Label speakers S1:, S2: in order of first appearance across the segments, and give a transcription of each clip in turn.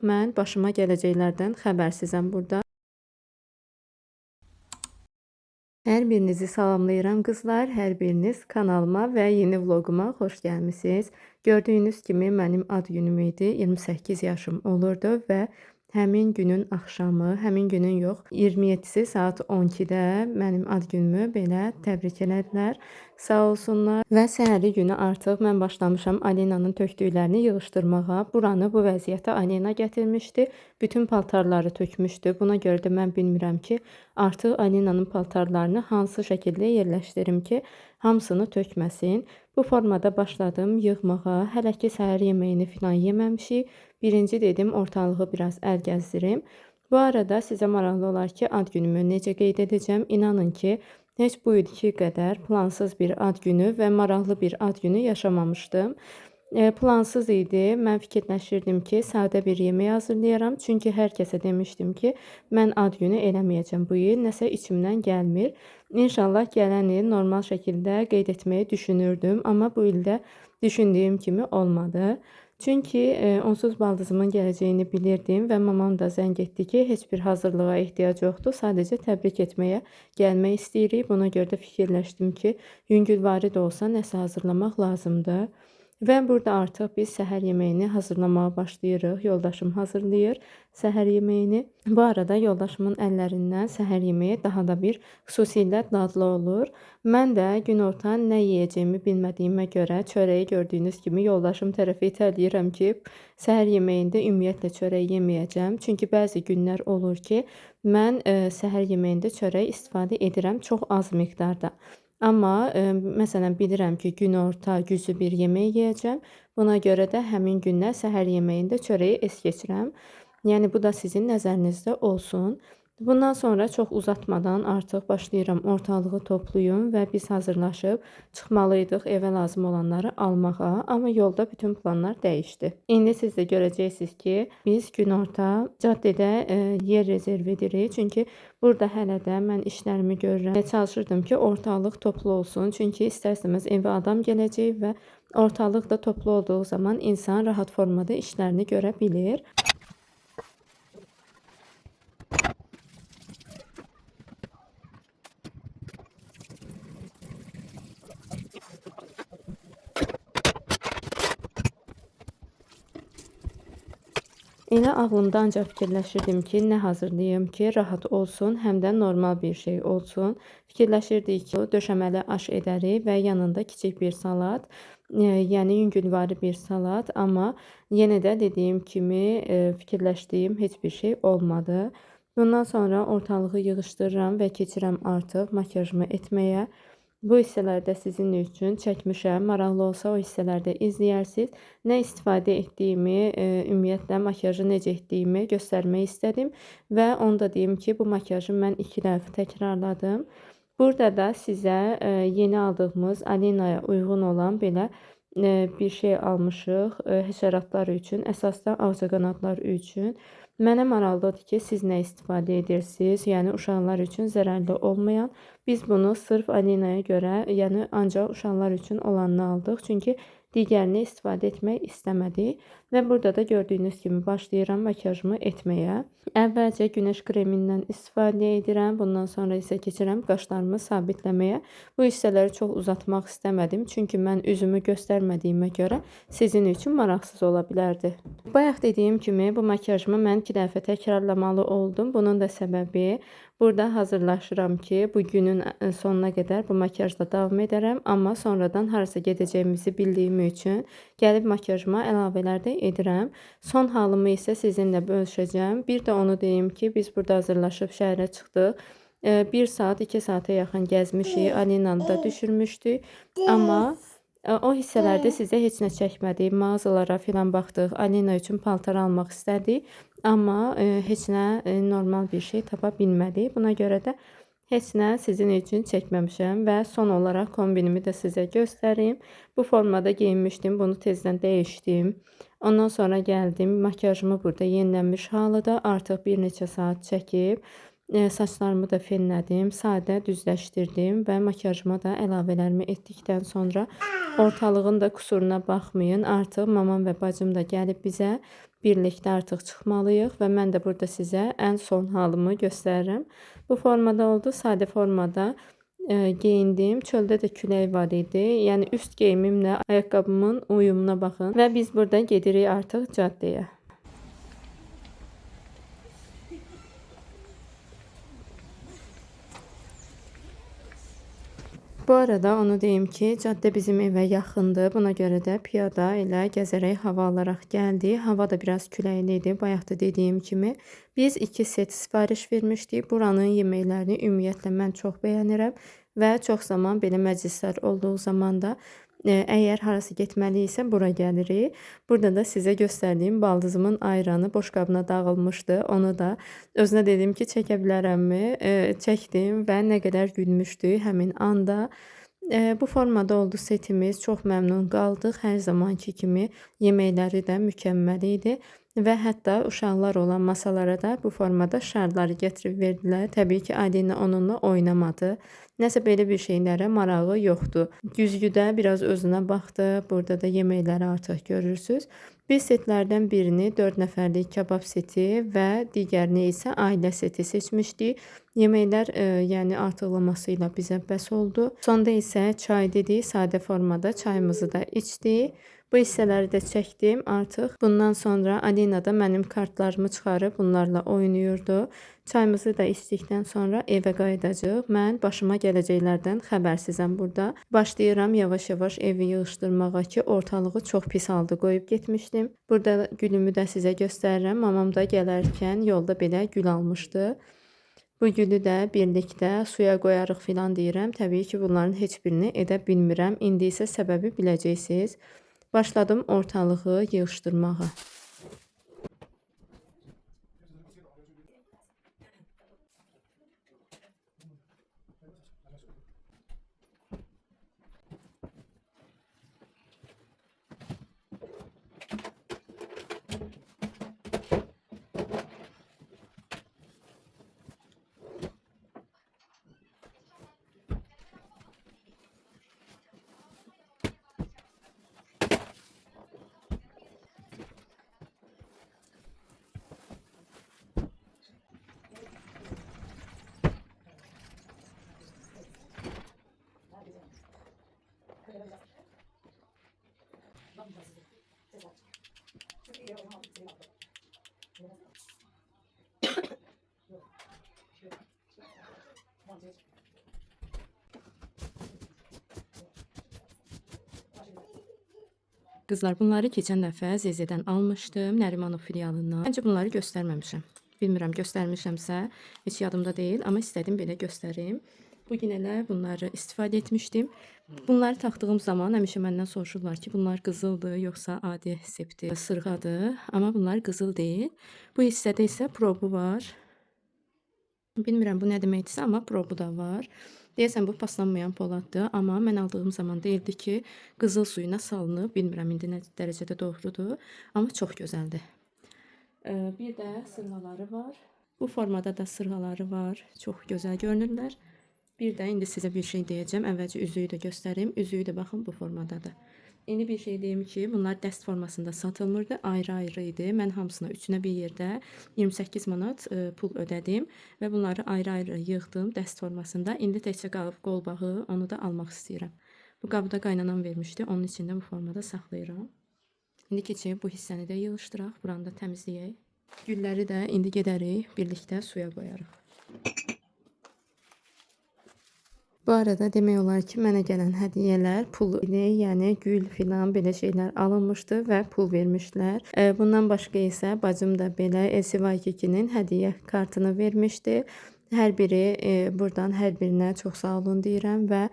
S1: Mən başıma gələcəklərdən xəbərsizəm burada. Hər birinizi salamlayıram qızlar. Hər biriniz kanalıma və yeni vloquma xoş gəlmisiniz. Gördüyünüz kimi mənim ad günüm idi. 28 yaşım olurdu və həmin günün axşamı, həmin günün yox, 27-si saat 12-də mənim ad günümü belə təbrik elədilər. Sağ olsunlar. Və səhəri günü artıq mən başlamışam Alenanın tökdüklərini yığışdırmağa. Buranı bu vəziyyətə Alena gətirmişdi. Bütün paltarları tökmüşdü. Buna görə də mən bilmirəm ki, artıq Alenanın paltarlarını hansı şəkildə yerləşdirim ki, hamısını tökməsin. Bu formada başladım yığmağa. Hələ ki səhər yeməyini falan yeməmişik. Birinci dedim ortalığı biraz əl gəzdirim. Bu arada sizə maraqlı olar ki, ad günümü necə qeyd edəcəm? İnanın ki, heç bu ilki qədər plansız bir ad günü və maraqlı bir ad günü yaşamamışdım. Plansız idi. Mən fikirləşirdim ki, sadə bir yemək hazırlayaram. Çünki hər kəsə demişdim ki, mən ad günü eləməyəcəm bu il. Nəsə içimdən gəlmir. İnşallah gələn il normal şəkildə qeyd etməyi düşünürdüm. Amma bu ildə düşündüyüm kimi olmadı. Çünki onsuz baldızımın gələcəyini bilirdim və mamam da zəng etdi ki, heç bir hazırlığa ehtiyac yoxdur. Sadəcə təbrik etməyə gəlmək istəyirik. Buna görə də fikirləşdim ki, yüngülvari də olsa nəsə hazırlamaq lazımdır. Və burada artıq biz səhər yeməyini hazırlamağa başlayırıq. Yoldaşım hazırlayır səhər yeməyini. Bu arada yoldaşımın əllərindən səhər yeməyi daha da bir xüsusilə dadlı olur. Mən də günorta nə yeyəcəyimi bilmədiyimə görə çörəyi gördüyünüz kimi yoldaşım tərəfi itələyirəm ki, səhər yeməyində ümumiyyətlə çörək yeməyəcəm. Çünki bəzi günlər olur ki, mən səhər yeməyində çörək istifadə edirəm çox az miqdarda. Amma məsələn bilirəm ki, günorta güzü bir yemək yeyəcəm. Buna görə də həmin gündən səhər yeməyində çörəyi es keçirəm. Yəni bu da sizin nəzərinizdə olsun. Bundan sonra çox uzatmadan artıq başlayıram ortalığı toplayım və biz hazırlaşıb çıxmalıydıq evə lazım olanları almağa. Amma yolda bütün planlar dəyişdi. İndi siz də görəcəksiniz ki, biz günorta caddədə yer rezerv edirik. Çünki burada hələ də mən işlərimi görürəm. Çalışırdım ki, ortalıq toplu olsun. Çünki istər-istəməz evə adam gələcək və ortalıq da toplu olduğu zaman insan rahat formada işlərini görə bilir. Elə ağlımda ancaq fikirləşirdim ki, nə hazırlayım ki, rahat olsun, həm də normal bir şey olsun. Fikirləşirdik ki, döşəməli aş edərik və yanında kiçik bir salat, yəni yüngülvari bir salat. Amma yenə də dediyim kimi fikirləşdiyim heç bir şey olmadı. Bundan sonra ortalığı yığışdırıram və keçirəm artıq makiyajımı etməyə. Bu hissələrdə sizin üçün çəkmişəm. Maraqlı olsa o hissələrdə izləyərsiniz. Nə istifadə etdiyimi, ümumiyyətlə makiyajı necə etdiyimi göstərmək istədim. Və onu da deyim ki, bu makiyajı mən 2 dəfə təkrarladım. Burada da sizə yeni aldığımız Alena'ya uyğun olan belə bir şey almışıq. Həşəratlar üçün, əsasda ağcaqanadlar üçün. Mənə maraqlıdır ki, siz nə istifadə edirsiniz? Yəni uşaqlar üçün zərərli olmayan. Biz bunu sırf Alena'ya görə, yəni ancaq uşaqlar üçün olanını aldıq. Çünki digərini istifadə etmək istəmədik. Və burada da gördüyünüz kimi başlayıram makiyajımı etməyə. Əvvəlcə günəş kremindən istifadə edirəm. Bundan sonra isə keçirəm qaşlarımı sabitləməyə. Bu hissələri çox uzatmaq istəmədim. Çünki mən üzümü göstərmədiyimə görə sizin üçün maraqsız ola bilərdi. Bayaq dediyim kimi bu makiyajımı mən 2 dəfə təkrarlamalı oldum. Bunun da səbəbi burada hazırlaşıram ki, bu günün sonuna qədər bu makiyajla davam edərəm. Amma sonradan harasa gedəcəyimizi bildiyim üçün gəlib makiyajıma əlavələr də edirəm. Son halımı isə sizinlə bölüşəcəm. Bir də onu deyim ki, biz burada hazırlaşıb şəhərə çıxdıq. 1 saat, 2 saata yaxın gəzmişik. Alena'nı da düşürmüşdük. Amma o hissələrdə sizə heç nə çəkmədik. Mağazalara filan baxdıq. Alena üçün paltar almaq istədik. Amma heç nə normal bir şey tapa bilmədik. Buna görə də heç nə sizin üçün çəkməmişəm və son olaraq kombinimi də sizə göstərim. Bu formada geyinmişdim. Bunu tezdən dəyişdim. Ondan sonra gəldim. Makiyajımı burada yenilənmiş halıda artıq bir neçə saat çəkib. Saçlarımı da fenlədim, sadə düzləşdirdim və makiyajıma da əlavələrimi etdikdən sonra ortalığın da kusuruna baxmayın. Artıq mamam və bacım da gəlib bizə birlikdə artıq çıxmalıyıq və mən də burada sizə ən son halımı göstərirəm. Bu formada oldu, sadə formada geyindim. Çöldə də külək var idi. Yəni üst geyimimlə ayaqqabımın uyumuna baxın və biz burada gedirik artıq caddəyə. Bu arada onu deyim ki, caddə bizim evə yaxındır. Buna görə də piyada elə gəzərək hava alaraq gəldik. Hava da biraz küləkli idi. Bayaq da dediyim kimi biz 2 set sifariş vermişdik. Buranın yeməklərini ümumiyyətlə mən çox bəyənirəm və çox zaman belə məclislər olduğu zaman da əgər harası getməliyiksə bura gəlirik. Burada da sizə göstərdiyim baldızımın ayranı boşqabına dağılmışdı. Onu da özünə dedim ki, çəkə bilərəmmi? Çəkdim və nə qədər gülmüşdük həmin anda. Bu formada oldu setimiz. Çox məmnun qaldıq. Hər zamanki kimi yeməkləri də mükəmməl idi. Və hətta uşaqlar olan masalara da bu formada şarları gətirib verdilər. Təbii ki, Adina onunla oynamadı. Nəsə belə bir şeylərə marağı yoxdur. Güzgüdə biraz özünə baxdı. Burada da yeməkləri artıq görürsüz. Biz setlərdən birini 4 nəfərlik kabab seti və digərini isə ailə seti seçmişdik. Yeməklər yəni artıqlaması ilə bizə bəs oldu. Sonda isə çay dedik. Sadə formada çayımızı da içdik. Bu hissələri də çəkdim artıq. Bundan sonra Alina da mənim kartlarımı çıxarıb bunlarla oynayırdı. Çayımızı da içdikdən sonra evə qayıdacağıq. Mən başıma gələcəklərdən xəbərsizəm burada. Başlayıram yavaş-yavaş evi yığışdırmağa ki, ortalığı çox pis halda qoyub getmişdim. Burada gülümü də sizə göstərirəm. Mamam da gələrkən yolda belə gül almışdı. Bu gülü də birlikdə suya qoyarıq filan deyirəm. Təbii ki, bunların heç birini edə bilmirəm. İndi isə səbəbi biləcəksiniz. Başladım ortalığı yığışdırmağa. Qızlar, bunları keçən dəfə Zezədən almışdım, Nərimanov filialından. Məncə bunları göstərməmişəm. Bilmirəm, göstərmişəmsə, heç yadımda deyil, amma istədim belə göstərim. Bu gün elə bunları istifadə etmişdim. Bunları taxdığım zaman həmişə məndən soruşurlar ki, bunlar qızıldır, yoxsa adi septi, sırğadır. Amma bunlar qızıl deyil. Bu hissədə isə probu var. Bilmirəm bu nə deməkdirsə, amma probu da var. Deyəsən bu paslanmayan poladdır, amma mən aldığım zaman deyildi ki, qızıl suyuna salınıb. Bilmirəm indi nə dərəcədə doğrudur, amma çox gözəldir. Bir də sırğaları var. Bu formada da sırğaları var. Çox gözəl görünürlər. Bir də indi sizə bir şey deyəcəm. Əvvəlcə üzüyü də göstərim. Üzüyü də baxın bu formadadır. İndi bir şey deyim ki, bunlar dəst formasında satılmırdı, ayrı-ayrı idi. Mən hamısına üçünə bir yerdə 28 manat pul ödədim və bunları ayrı-ayrı yığdım dəst formasında. İndi təkcə qalıb qolbağı, onu da almaq istəyirəm. Bu qabı da qaynanam vermişdi, onun içində bu formada saxlayıram. İndi keçib bu hissəni də yığışdıraq, buranı da təmizləyək. Gülləri də indi gedərik, birlikdə suya qoyarıq. Bu arada demək olar ki, mənə gələn hədiyyələr pul idi, yəni gül filan belə şeylər alınmışdı və pul vermişlər. Bundan başqa isə bacım da belə LCY2-nin hədiyyə kartını vermişdi. Hər biri buradan hər birinə çox sağ olun deyirəm və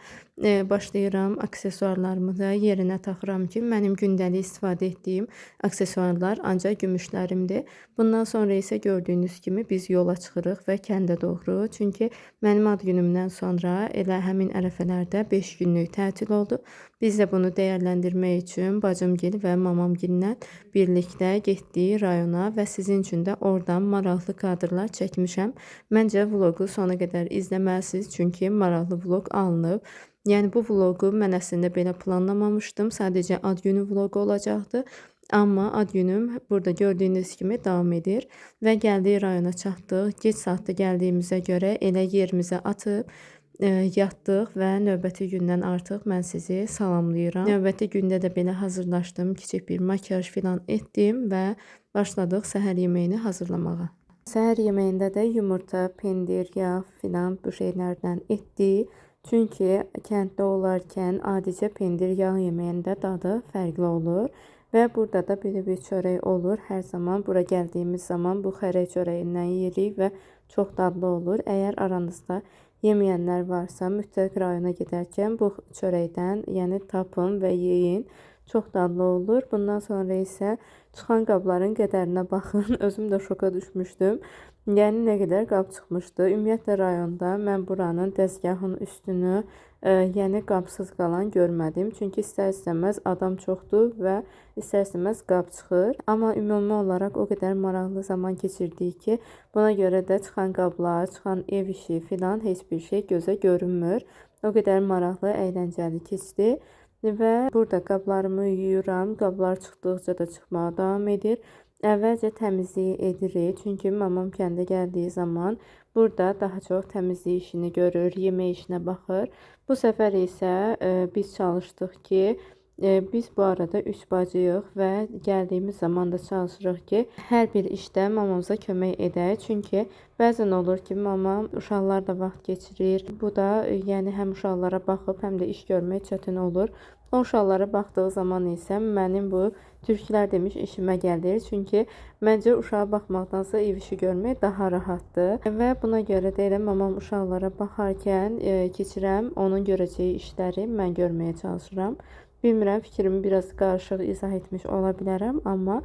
S1: başlayıram aksesuarlarımı da yerinə taxıram ki, mənim gündəlik istifadə etdiyim aksesuarlar ancaq gümüşlərimdir. Bundan sonra isə gördüyünüz kimi biz yola çıxırıq və kəndə doğru. Çünki mənim ad günümdən sonra elə həmin ərəfələrdə 5 günlük tətil oldu. Biz də bunu dəyərləndirmək üçün bacımgil və mamamgillə birlikdə getdik rayona və sizin üçün də oradan maraqlı kadrlar çəkmişəm. Məncə vloqu sona qədər izləməlisiniz, çünki maraqlı vloq alınıb. Yəni bu vloqu mən əslində belə planlamamışdım. Sadəcə ad günü vloqu olacaqdı. Amma ad günüm burada gördüyünüz kimi davam edir və gəldiyi rayona çatdıq. Gec saatda gəldiyimizə görə elə yerimizə atıb yatdıq və növbəti gündən artıq mən sizi salamlayıram. Növbəti gündə də belə hazırlaşdım, kiçik bir makiyaj filan etdim və başladıq səhər yeməyini hazırlamağa. Səhər yeməyində də yumurta, pendir, yağ filan bu şeylərdən etdik. Çünki kənddə olarkən adicə pendir, yağ yeməyində dadı fərqli olur. Və burada da belə bir çörək olur. Hər zaman bura gəldiyimiz zaman bu xərək çörəyindən yeyirik və çox dadlı olur. Əgər aranızda yeməyənlər varsa, mütləq rayona gedərkən bu çörəkdən, yəni tapın və yeyin. Çox dadlı olur. Bundan sonra isə çıxan qabların qədərinə baxın. Özüm də şoka düşmüşdüm. Yəni nə qədər qab çıxmışdı. Ümumiyyətlə rayonda mən buranın dəzgahın üstünü, yəni qabsız qalan görmədim. Çünki istər-istəməz adam çoxdur və istər-istəməz qab çıxır. Amma ümumi olaraq o qədər maraqlı zaman keçirdik ki, buna görə də çıxan qablar, çıxan ev işi filan heç bir şey gözə görünmür. O qədər maraqlı, əyləncəli keçdi. Və burada qablarımı yuyuram. Qablar çıxdıqca da çıxmağa davam edir. Əvvəlcə təmizlik edirik. Çünki mamam kəndə gəldiyi zaman burada daha çox təmizlik işini görür, yemək işinə baxır. Bu səfər isə biz çalışdıq ki, biz bu arada 3 bacıyıq və gəldiyimiz zaman da çalışırıq ki, hər bir işdə mamamıza kömək edək. Çünki bəzən olur ki, mamam uşaqlarla vaxt keçirir. Bu da yəni həm uşaqlara baxıb, həm də iş görmək çətin olur. O uşaqlara baxdığı zaman isə mənim bu türklər demiş işimə gəlir. Çünki məncə uşağa baxmaqdansa ev işi görmək daha rahatdır. Və buna görə də elə mamam uşaqlara baxarkən keçirəm, onun görəcəyi işləri mən görməyə çalışıram. Bilmirəm, fikrimi biraz qarışıq izah etmiş ola bilərəm, amma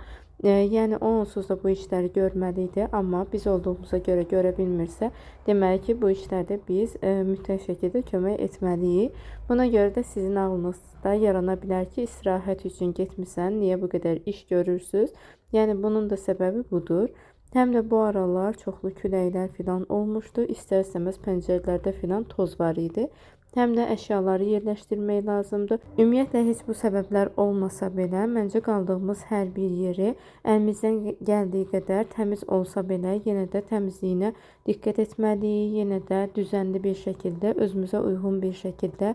S1: yəni o onsuz da bu işləri görməli idi, amma biz olduğumuza görə görə bilmirsə, deməli ki, bu işlərdə biz mütləq şəkildə kömək etməliyik. Buna görə də sizin ağlınızda yarana bilər ki, istirahət üçün getmisən, niyə bu qədər iş görürsüz? Yəni bunun da səbəbi budur. Həm də bu aralar çoxlu küləklər filan olmuşdu. İstər-istəməz pəncərələrdə filan toz var idi. Həm də əşyaları yerləşdirmək lazımdır. Ümumiyyətlə heç bu səbəblər olmasa belə, məncə qaldığımız hər bir yeri əlimizdən gəldiyi qədər təmiz olsa belə, yenə də təmizliyinə diqqət etməliyik, yenə də düzənli bir şəkildə, özümüzə uyğun bir şəkildə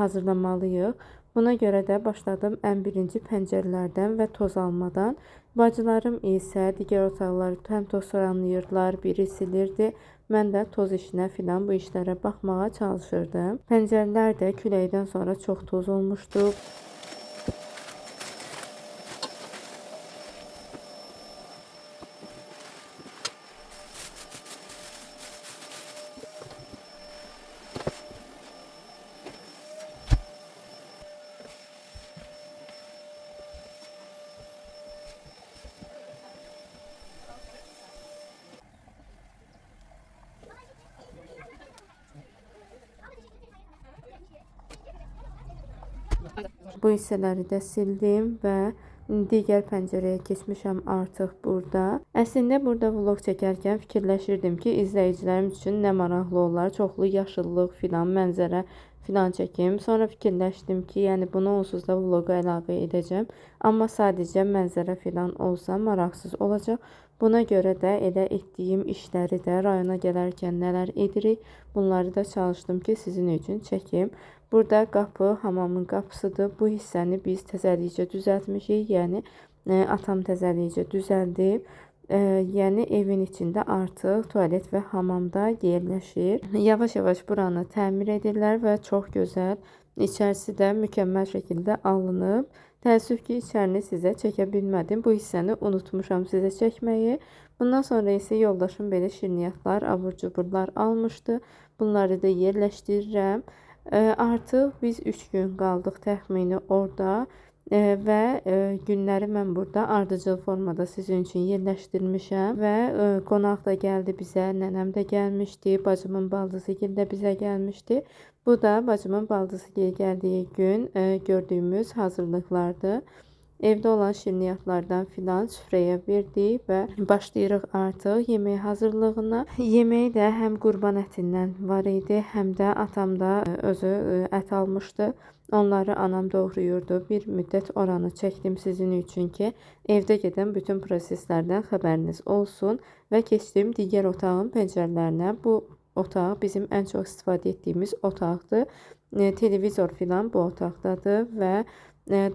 S1: hazırlamalıyıq. Buna görə də başladım ən birinci pəncərələrdən və toz almadan. Bacılarım isə digər otaqları həm tozsoranlayırdılar, biri silirdi. Mən də toz işinə filan bu işlərə baxmağa çalışırdım. Pəncərələr də küləkdən sonra çox toz olmuşdu. Bu hissələri də sildim və digər pəncərəyə keçmişəm artıq burada. Əslində burada vlog çəkərkən fikirləşirdim ki, izləyicilərim üçün nə maraqlı olar, çoxlu yaşıllıq filan, mənzərə filan çəkim. Sonra fikirləşdim ki, yəni bunu onsuz da vloqa əlavə edəcəm. Amma sadəcə mənzərə filan olsa maraqsız olacaq. Buna görə də elə etdiyim işləri də rayona gələrkən nələr edirik, bunları da çalışdım ki, sizin üçün çəkim. Burada qapı hamamın qapısıdır. Bu hissəni biz təzəlikcə düzəltmişik. Yəni atam təzəlikcə düzəldib. Yəni evin içində artıq tualet və hamamda yerləşir. Yavaş-yavaş buranı təmir edirlər və çox gözəl. İçərisi də mükəmməl şəkildə alınıb. Təəssüf ki, içərini sizə çəkə bilmədim. Bu hissəni unutmuşam sizə çəkməyi. Bundan sonra isə yoldaşım belə şirniyyatlar, abur-cuburlar almışdı. Bunları da yerləşdirirəm. Artıq biz 3 gün qaldıq təxmini orada və günləri mən burada ardıcıl formada sizin üçün yerləşdirmişəm və qonaq da gəldi bizə, nənəm də gəlmişdi, bacımın baldızıgil də bizə gəlmişdi. Bu da bacımın baldızıgil gəldiyi gün gördüyümüz hazırlıqlardır. Evdə olan şirniyyatlardan filan süfrəyə verdik və başlayırıq artıq yemək hazırlığına. Yemək də həm qurban ətindən var idi, həm də atam da özü ət almışdı. Onları anam doğrayırdı. Bir müddət oranı çəkdim sizin üçün ki, evdə gedən bütün proseslərdən xəbəriniz olsun və keçdim digər otağın pəncərələrinə. Bu otaq bizim ən çox istifadə etdiyimiz otaqdır. Televizor filan bu otaqdadır və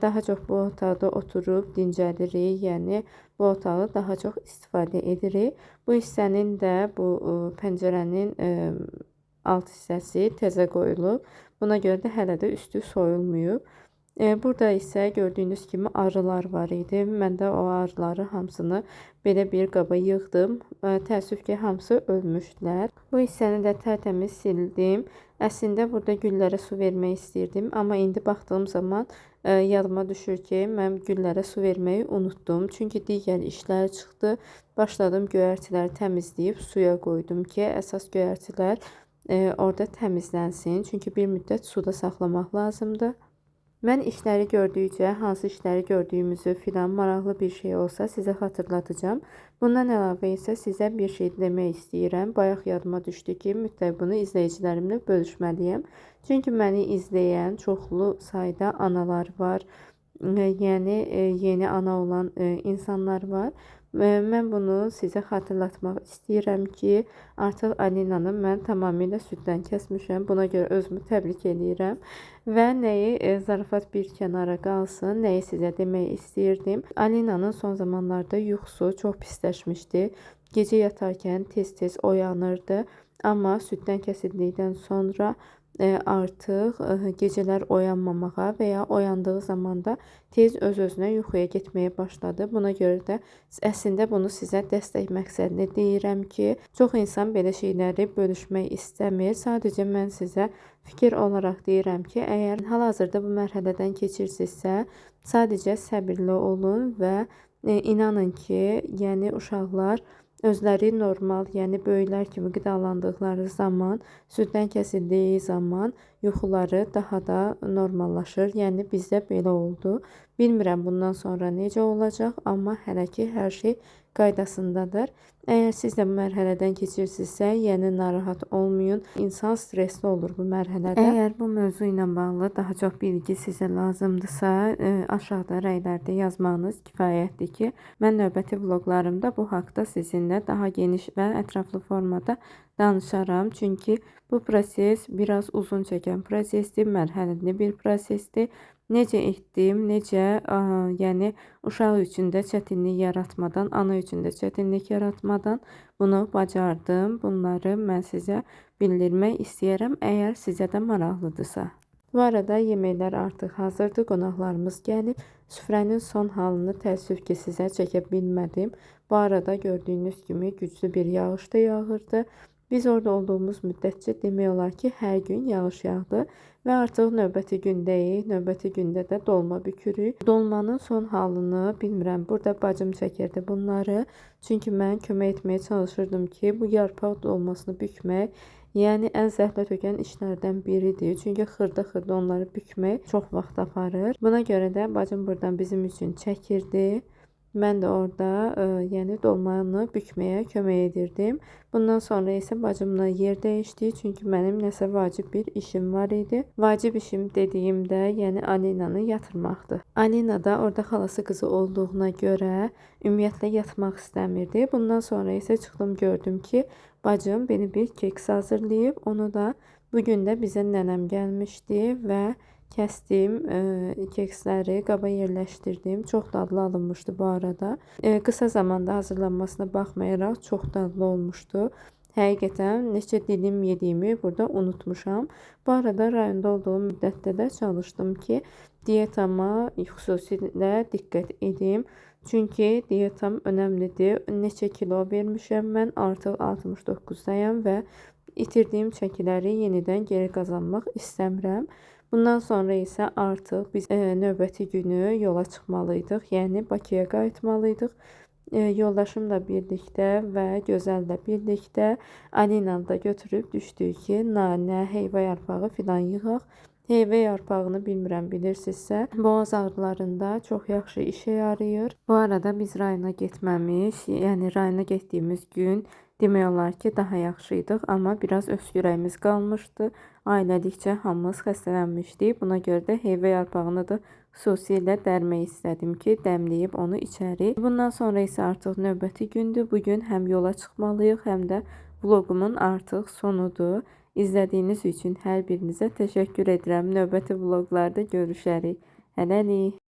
S1: daha çox bu otaqda oturub dincəlirik. Yəni bu otağı daha çox istifadə edirik. Bu hissənin də bu pəncərənin alt hissəsi təzə qoyulub. Buna görə də hələ də üstü soyulmayıb. Burada isə gördüyünüz kimi arılar var idi. Mən də o arıları hamısını belə bir qaba yığdım. Təəssüf ki, hamısı ölmüşdülər. Bu hissəni də tərtəmiz sildim. Əslində burada güllərə su vermək istirdim, amma indi baxdığım zaman yadıma düşür ki, mən güllərə su verməyi unutdum. Çünki digər işlər çıxdı. Başladım göyərtiləri təmizləyib suya qoydum ki, əsas göyərtilər orada təmizlənsin. Çünki bir müddət suda saxlamaq lazımdır. Mən işləri gördükcə, hansı işləri gördüyümüzü filan maraqlı bir şey olsa sizə xatırlatacağım. Bundan əlavə isə sizə bir şey demək istəyirəm. Bayaq yadıma düşdü ki, mütləq bunu izləyicilərimlə bölüşməliyəm. Çünki məni izləyən çoxlu sayda analar var. Yəni yeni ana olan insanlar var. Mən bunu sizə xatırlatmaq istəyirəm ki, artıq Alinanı mən tamamilə süddən kəsmişəm. Buna görə özümü təbrik edirəm. Və nəyi zarafat bir kənara qalsın, nəyi sizə demək istəyirdim. Alinanın son zamanlarda yuxusu çox pisləşmişdi. Gecə yatarkən tez-tez oyanırdı. Amma süddən kəsildikdən sonra artıq gecələr oyanmamağa və ya oyandığı zaman da tez öz-özünə yuxuya getməyə başladı. Buna görə də əslində bunu sizə dəstək məqsədli deyirəm ki, çox insan belə şeyləri bölüşmək istəmir. Sadəcə mən sizə fikir olaraq deyirəm ki, əgər hal-hazırda bu mərhələdən keçirsinizsə, sadəcə səbirli olun və inanın ki, yəni uşaqlar özləri normal, yəni böyüklər kimi qidalandıqları zaman, süddən kəsildiyi zaman yuxuları daha da normallaşır. Yəni bizdə belə oldu. Bilmirəm bundan sonra necə olacaq, amma hələ ki hər şey qaydasındadır. Əgər siz də bu mərhələdən keçirsinizsə, yəni narahat olmayın. İnsan stresli olur bu mərhələdə. Əgər bu mövzu ilə bağlı daha çox bilgi sizə lazımdırsa, aşağıda rəylərdə yazmağınız kifayətdir ki, mən növbəti vloqlarımda bu haqda sizinlə daha geniş və ətraflı formada danışaram. Çünki bu proses biraz uzun çəkən prosesdir, mərhələli bir prosesdir. Necə etdim, yəni uşaq üçün də çətinlik yaratmadan, ana üçün də çətinlik yaratmadan bunu bacardım. Bunları mən sizə bildirmək istəyirəm, əgər sizə də maraqlıdırsa. Bu arada yeməklər artıq hazırdır, qonaqlarımız gəlib. Süfrənin son halını təəssüf ki, sizə çəkə bilmədim. Bu arada gördüyünüz kimi güclü bir yağış da yağırdı. Biz orada olduğumuz müddətcə demək olar ki, hər gün yağış yağdı və artıq növbəti gündəyik. Növbəti gündə də dolma bükürük. Dolmanın son halını bilmirəm. Burada bacım çəkirdi bunları. Çünki mən kömək etməyə çalışırdım ki, bu yarpaq dolmasını bükmək, yəni ən zəhmət tökən işlərdən biridir. Çünki xırda-xırda onları bükmək çox vaxt aparır. Buna görə də bacım buradan bizim üçün çəkirdi. Mən də orada yəni dolmanı bükməyə kömək edirdim. Bundan sonra isə bacımla yer dəyişdik. Çünki mənim nəsə vacib bir işim var idi. Vacib işim dediyimdə, yəni Alinanı yatırmaqdır. Alina da orada xalası qızı olduğuna görə ümumiyyətlə yatmaq istəmirdi. Bundan sonra isə çıxdım gördüm ki, bacım belə bir keks hazırlayıb. Onu da bugün də bizə nənəm gəlmişdi və kəsdim keksləri qaba yerləşdirdim. Çox dadlı alınmışdı bu arada. Qısa zamanda hazırlanmasına baxmayaraq çox dadlı olmuşdu. Həqiqətən neçə dilim yediyimi burada unutmuşam. Bu arada rayonda olduğum müddətdə də çalışdım ki, diyetama xüsusilə diqqət edim. Çünki diyetam önəmlidir. Neçə kilo vermişəm mən, artıq 69-dayam və itirdiyim çəkiləri yenidən geri qazanmaq istəmirəm. Bundan sonra isə artıq biz növbəti günü yola çıxmalıydıq. Yəni Bakıya qayıtmalıydıq. Yoldaşımla birlikdə və Gözəllə birlikdə Alinanı da götürüb düşdük ki, nanə, heyva yarpağı filan yığaq. Heyva yarpağını bilmirəm bilirsinizsə, boğaz ağrılarında çox yaxşı işə yarayır. Bu arada biz rayona getməmiş, yəni rayona getdiyimiz gün Demək olar ki, daha yaxşı idik, amma biraz öskürəyimiz qalmışdı. Ailədikcə hamımız xəstələnmişdik. Buna görə də heyvə yarpağını da xüsusilə dərmək istədim ki, dəmləyib onu içərik. Bundan sonra isə artıq növbəti gündür. Bugün həm yola çıxmalıyıq, həm də vloqumun artıq sonudur. İzlədiyiniz üçün hər birinizə təşəkkür edirəm. Növbəti vloqlarda görüşərik. Hələlik.